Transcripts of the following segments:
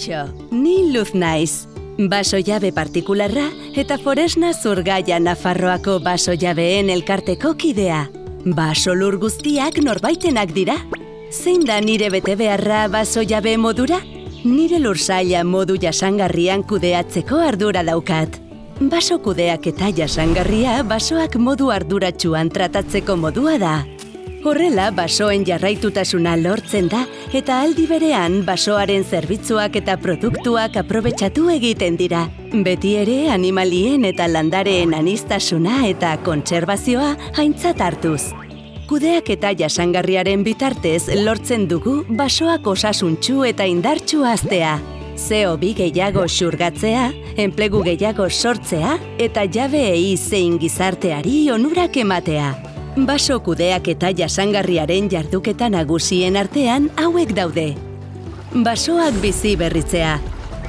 Kaixo, ni Luz naiz. Baso jabe partikularra eta Foresna Zurgaia Nafarroako baso jabeen elkarteko kidea. Baso lur guztiak norbaitenak dira. Zein da nire betebeharra baso jabe modura? Nire lursaila modu jasangarrian kudeatzeko ardura daukat. Baso kudeak eta jasangarria basoak modu arduratsuan tratatzeko modua da. Horrela, basoen jarraitutasuna lortzen da eta aldi berean basoaren zerbitzuak eta produktuak aprobetxatu egiten dira. Beti ere animalien eta landareen aniztasuna eta kontserbazioa aintzat hartuz. Kudeak eta jasangarriaren bitartez lortzen dugu basoak osasuntsu eta indartsu haztea. CO2 gehiago xurgatzea, enplegu gehiago sortzea eta jabeei zein gizarteari onurak ematea. Baso kudeak eta jasangarriaren jarduketa nagusien artean hauek daude. Basoak bizi berritzea.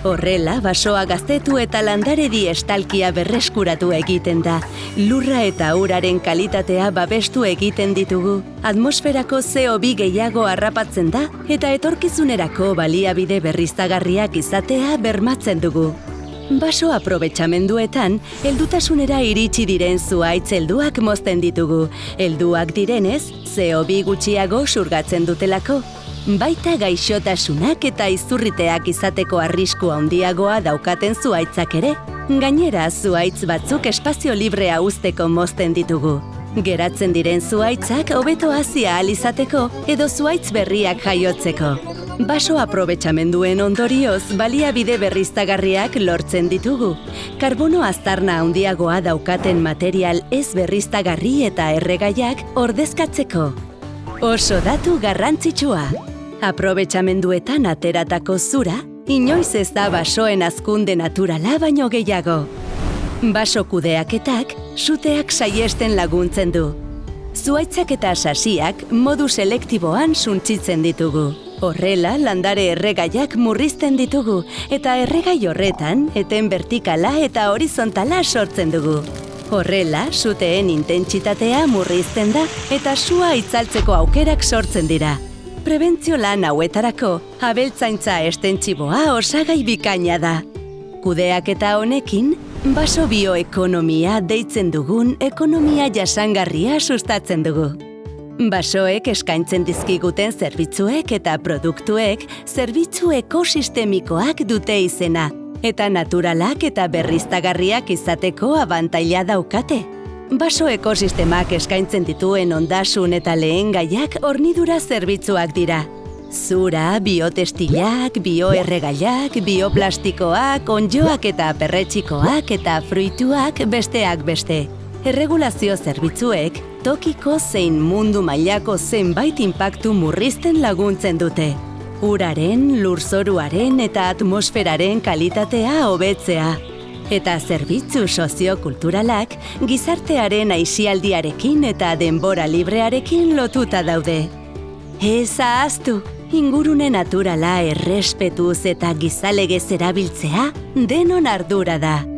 Horrela, basoa gaztetu eta landaredi estalkia berreskuratu egiten da. Lurra eta uraren kalitatea babestu egiten ditugu. Atmosferako CO2 gehiago harrapatzen da eta etorkizunerako baliabide berriztagarriak izatea bermatzen dugu. Baso aprobetxamenduetan, heldutasunera iritsi diren zuhaitz helduak mozten ditugu. Helduak direnez, CO2 gutxiago xurgatzen dutelako. Baita gaixotasunak eta izurriteak izateko arrisku handiagoa daukaten zuhaitzak ere. Gainera, zuhaitz batzuk espazio librea uzteko mozten ditugu. Geratzen diren zuhaitzak hobeto hazi ahal izateko edo zuhaitz berriak jaiotzeko. Baso aprobetxamenduen ondorioz baliabide berriztagarriak lortzen ditugu. Karbono aztarna handiagoa daukaten material ez berriztagarri eta erregaiak ordezkatzeko. Oso datu garrantzitsua. Aprobetxamenduetan ateratako zura, inoiz ez da basoen hazkunde naturala baino gehiago. Baso kudeaketak suteak saihesten laguntzen du. Zuhaitzak eta sasiak modu selektiboan suntsitzen ditugu. Horrela, landare erregaiak murrizten ditugu eta erregai horretan eten vertikala eta horizontala sortzen dugu. Horrela, suteen intentsitatea murrizten da eta sua itzaltzeko aukerak sortzen dira. Prebentzio lan hauetarako, abeltzaintza estentsiboa osagai bikaina da. Kudeaketa honekin, baso bioekonomia deitzen dugun ekonomia jasangarria sustatzen dugu. Basoek eskaintzen dizkiguten zerbitzuek eta produktuek zerbitzu ekosistemikoak dute izena, eta naturalak eta berriztagarriak izateko abantaila daukate. Baso ekosistemak eskaintzen dituen ondasun eta lehengaiak hornidura zerbitzuak dira. Zura, biotestilak, bioerregaiak, bioplastikoak, onddoak eta perretxikoak eta fruituak besteak beste. Erregulazio zerbitzuek tokiko zein mundu mailako zenbait inpaktu murrizten laguntzen dute. Uraren, lurzoruaren eta atmosferaren kalitatea hobetzea. Eta zerbitzu soziokulturalak gizartearen aisialdiarekin eta denbora librearekin lotuta daude. Ez ahaztu, ingurune naturala errespetuz eta gizalegez erabiltzea denon ardura da.